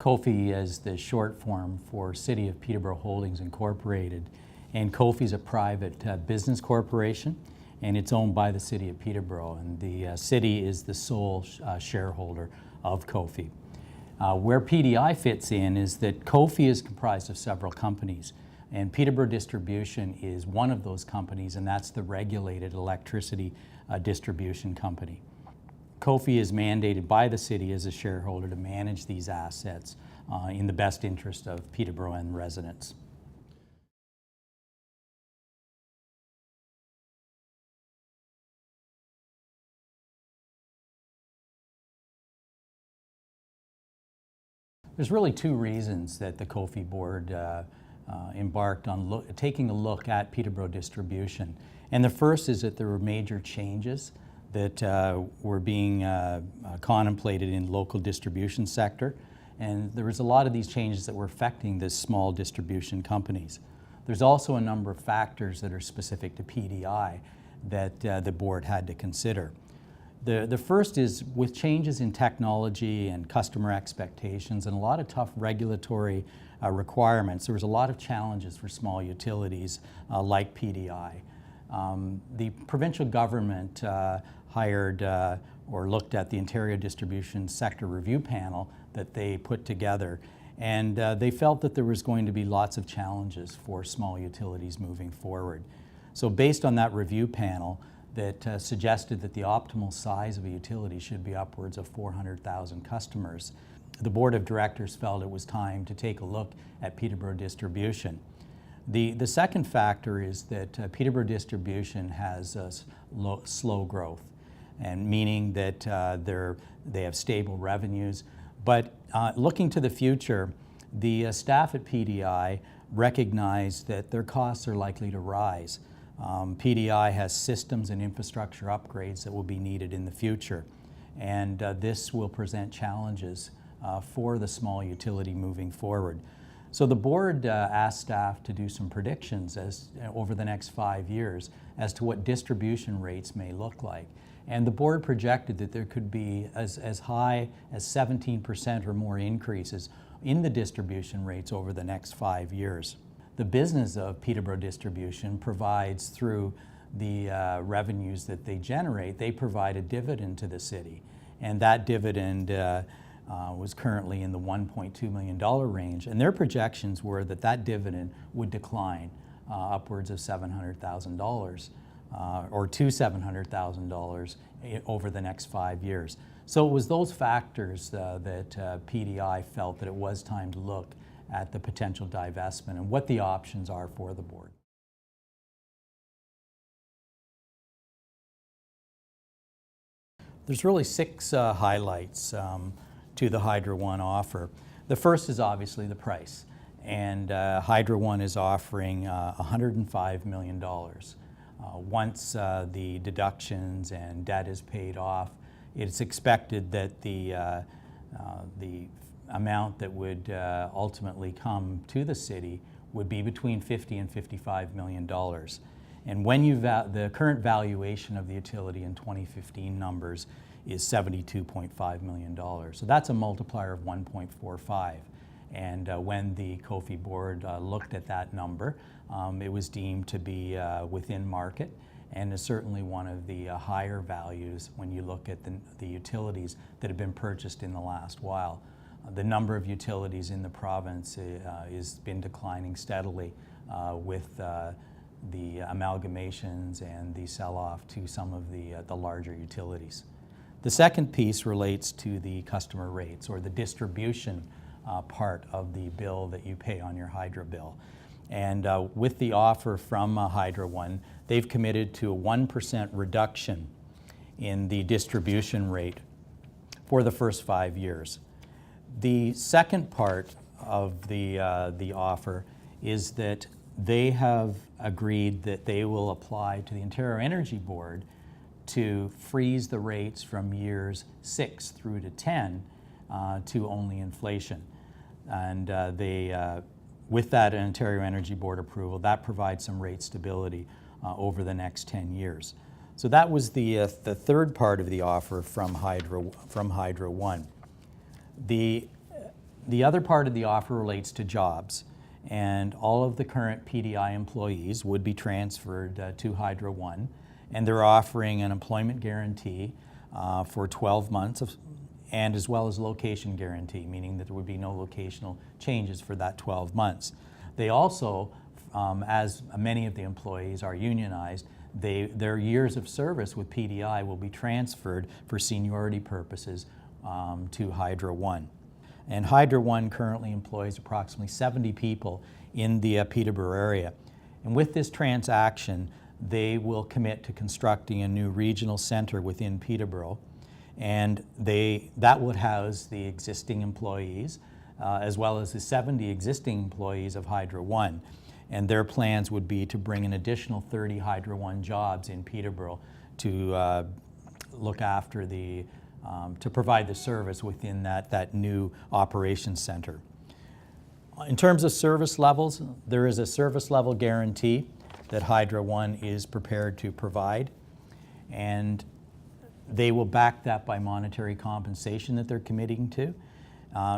COPHI is the short form for City of Peterborough Holdings Incorporated, and COPHI is a private business corporation, and it's owned by the City of Peterborough, and the city is the sole shareholder of COPHI. Where PDI fits in is that COPHI is comprised of several companies, and Peterborough Distribution is one of those companies, and that's the regulated electricity distribution company. COPHI is mandated by the city as a shareholder to manage these assets in the best interest of Peterborough and residents. There's really two reasons that the COPHI board embarked on taking a look at Peterborough Distribution. And the first is that there were major changes that were being contemplated in local distribution sector. And there was a lot of these changes that were affecting the small distribution companies. There's also a number of factors that are specific to PDI that the board had to consider. The first is with changes in technology and customer expectations and a lot of tough regulatory requirements, there was a lot of challenges for small utilities like PDI. The provincial government hired or looked at the Ontario Distribution Sector Review Panel that they put together, and they felt that there was going to be lots of challenges for small utilities moving forward. So based on that review panel, that suggested that the optimal size of a utility should be upwards of 400,000 customers. The Board of Directors felt it was time to take a look at Peterborough Distribution. The second factor is that Peterborough Distribution has slow growth, and meaning that they have stable revenues. But looking to the future, the staff at PDI recognize that their costs are likely to rise. PDI has systems and infrastructure upgrades that will be needed in the future, and this will present challenges for the small utility moving forward. So the board asked staff to do some predictions over the next 5 years as to what distribution rates may look like. And the board projected that there could be as high as 17% or more increases in the distribution rates over the next 5 years. The business of Peterborough Distribution provides, through the revenues that they generate, they provide a dividend to the city. And that dividend was currently in the $1.2 million range. And their projections were that that dividend would decline upwards of $700,000 or to $700,000 over the next 5 years. So it was those factors that PDI felt that it was time to look at the potential divestment and what the options are for the board. There's really 6 highlights to the Hydro One offer. The first is obviously the price, and Hydro One is offering $105 million. Once the deductions and debt is paid off, it's expected that the amount that would ultimately come to the city would be between $50 and $55 million. And when the current valuation of the utility in 2015 numbers is $72.5 million. So that's a multiplier of 1.45. And when the COPHI board looked at that number, it was deemed to be within market, and is certainly one of the higher values when you look at the utilities that have been purchased in the last while. The number of utilities in the province has been declining steadily with the amalgamations and the sell-off to some of the larger utilities. The second piece relates to the customer rates, or the distribution part of the bill that you pay on your hydro bill. And with the offer from Hydro One, they've committed to a 1% reduction in the distribution rate for the first 5 years. The second part of the offer is that they have agreed that they will apply to the Ontario Energy Board to freeze the rates from years 6 through to 10 to only inflation. And with that Ontario Energy Board approval, that provides some rate stability over the next 10 years. So that was the third part of the offer from Hydro One. The The other part of the offer relates to jobs, and all of the current PDI employees would be transferred to Hydro One, and they're offering an employment guarantee for 12 months and as well as location guarantee, meaning that there would be no locational changes for that 12 months. They also, as many of the employees are unionized, their years of service with PDI will be transferred for seniority purposes to Hydro One. And Hydro One currently employs approximately 70 people in the Peterborough area. And with this transaction, they will commit to constructing a new regional centre within Peterborough, and that would house the existing employees as well as the 70 existing employees of Hydro One. And their plans would be to bring an additional 30 Hydro One jobs in Peterborough to look after to provide the service within that new operations centre. In terms of service levels, there is a service level guarantee that Hydro One is prepared to provide, and they will back that by monetary compensation that they're committing to.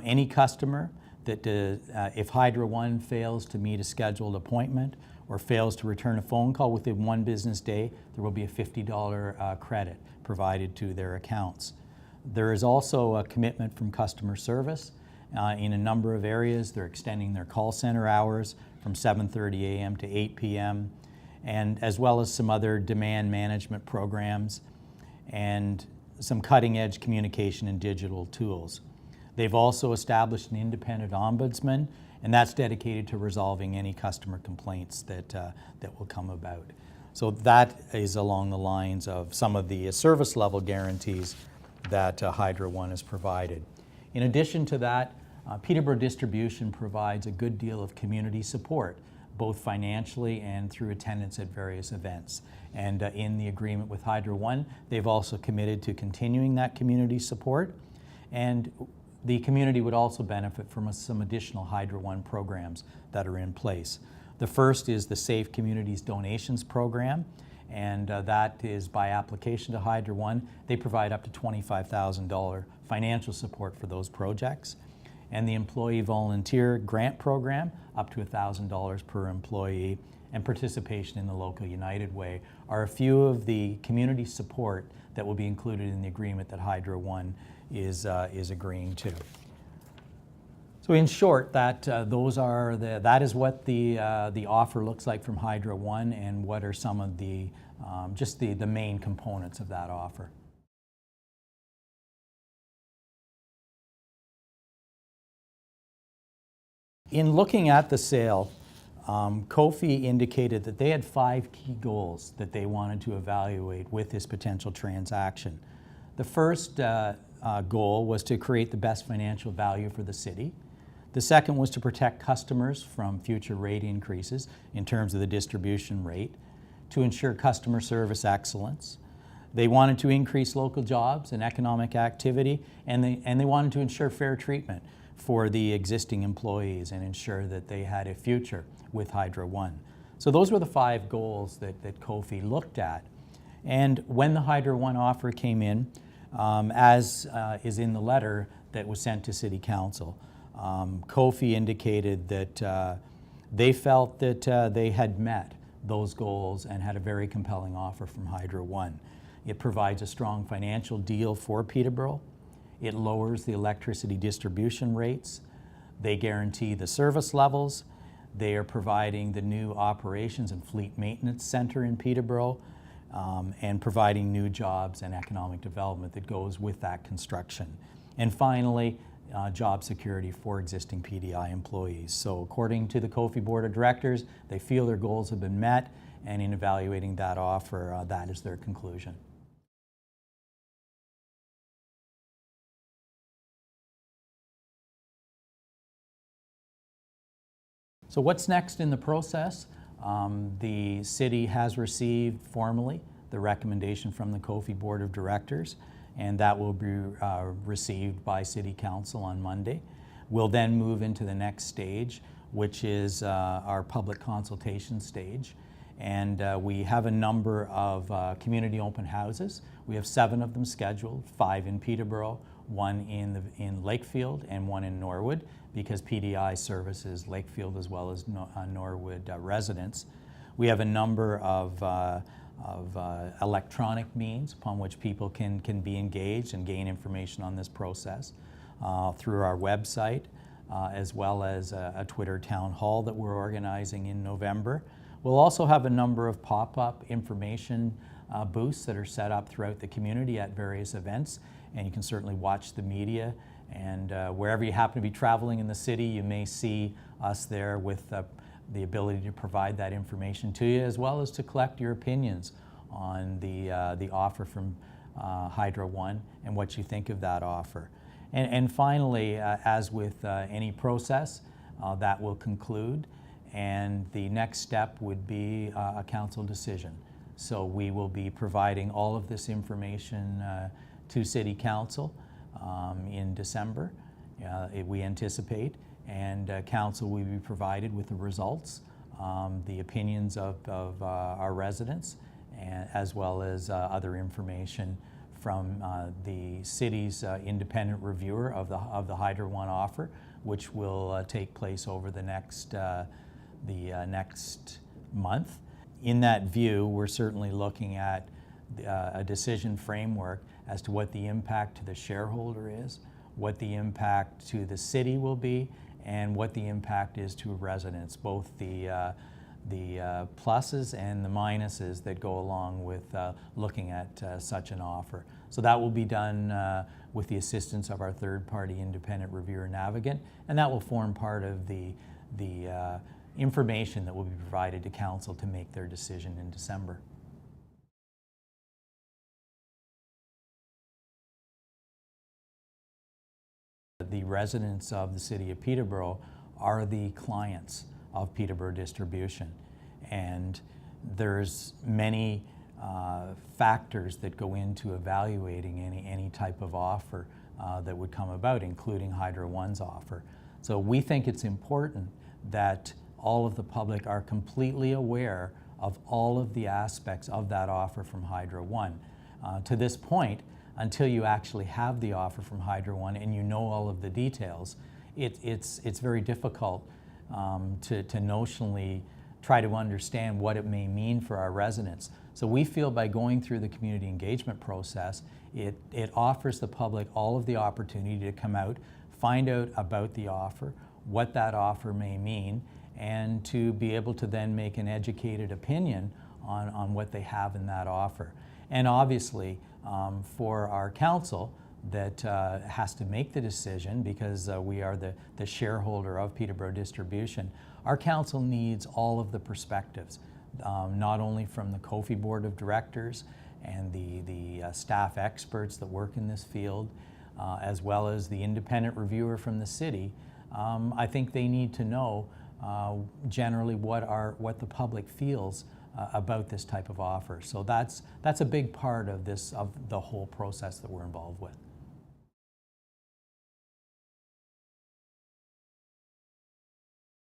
Any customer that, if Hydro One fails to meet a scheduled appointment or fails to return a phone call within 1 business day, there will be a $50 credit provided to their accounts. There is also a commitment from customer service in a number of areas. They're extending their call center hours from 7:30 a.m. to 8 p.m., and as well as some other demand management programs and some cutting-edge communication and digital tools. They've also established an independent ombudsman, and that's dedicated to resolving any customer complaints that will come about. So that is along the lines of some of the service level guarantees that Hydro One has provided. In addition to that, Peterborough Distribution provides a good deal of community support, both financially and through attendance at various events. And in the agreement with Hydro One, they've also committed to continuing that community support, and the community would also benefit from some additional Hydro One programs that are in place. The first is the Safe Communities Donations Program, and that is by application to Hydro One. They provide up to $25,000 financial support for those projects. And the Employee Volunteer Grant Program, up to $1,000 per employee, and participation in the local United Way are a few of the community support that will be included in the agreement that Hydro One is agreeing to. So in short, that is what the offer looks like from Hydro One, and what are some of the just the main components of that offer. In looking at the sale, COPHI indicated that they had 5 key goals that they wanted to evaluate with this potential transaction. The first goal was to create the best financial value for the city. The second was to protect customers from future rate increases in terms of the distribution rate, to ensure customer service excellence. They wanted to increase local jobs and economic activity, and they wanted to ensure fair treatment for the existing employees and ensure that they had a future with Hydro One. So those were the 5 goals that COPHI looked at. And when the Hydro One offer came in, as is in the letter that was sent to City Council, COPHI indicated that they felt that they had met those goals and had a very compelling offer from Hydro One. It provides a strong financial deal for Peterborough. It lowers the electricity distribution rates. They guarantee the service levels. They are providing the new operations and fleet maintenance center in Peterborough, and providing new jobs and economic development that goes with that construction. And finally, job security for existing PDI employees. So according to the COPHI Board of Directors, they feel their goals have been met, and in evaluating that offer, that is their conclusion. So what's next in the process? The city has received formally the recommendation from the COPHI Board of Directors, and that will be received by City Council on Monday. We'll then move into the next stage, which is our public consultation stage. And we have a number of community open houses. We have 7 of them scheduled, 5 in Peterborough, 1 in Lakefield, and 1 in Norwood, because PDI services Lakefield as well as Norwood residents. We have a number of electronic means upon which people can be engaged and gain information on this process through our website, as well as a Twitter town hall that we're organizing in November. We'll also have a number of pop-up information booths that are set up throughout the community at various events, and you can certainly watch the media, and wherever you happen to be traveling in the city, you may see us there with the ability to provide that information to you, as well as to collect your opinions on the offer from Hydro One and what you think of that offer. And finally, as with any process, that will conclude, and the next step would be a council decision. So we will be providing all of this information to City Council in December, we anticipate, and Council will be provided with the results, the opinions of our residents, as well as other information from the city's independent reviewer of the Hydro One offer, which will take place over the next month. In that view, we're certainly looking at a decision framework as to what the impact to the shareholder is, what the impact to the city will be, and what the impact is to residents, both the pluses and the minuses that go along with looking at such an offer. So that will be done with the assistance of our third-party independent reviewer Navigant, and that will form part of the information that will be provided to Council to make their decision in December. The residents of the City of Peterborough are the clients of Peterborough Distribution, and there's many factors that go into evaluating any type of offer that would come about, including Hydro One's offer. So we think it's important that all of the public are completely aware of all of the aspects of that offer from Hydro One. To this point, until you actually have the offer from Hydro One and you know all of the details, it's very difficult to notionally try to understand what it may mean for our residents. So we feel by going through the community engagement process, it offers the public all of the opportunity to come out, find out about the offer, what that offer may mean, and to be able to then make an educated opinion on what they have in that offer. And obviously, for our council that has to make the decision, because we are the shareholder of Peterborough Distribution, our council needs all of the perspectives, not only from the COPHI Board of Directors and the staff experts that work in this field, as well as the independent reviewer from the city. I think they need to know generally what the public feels about this type of offer. So that's a big part of the whole process that we're involved with.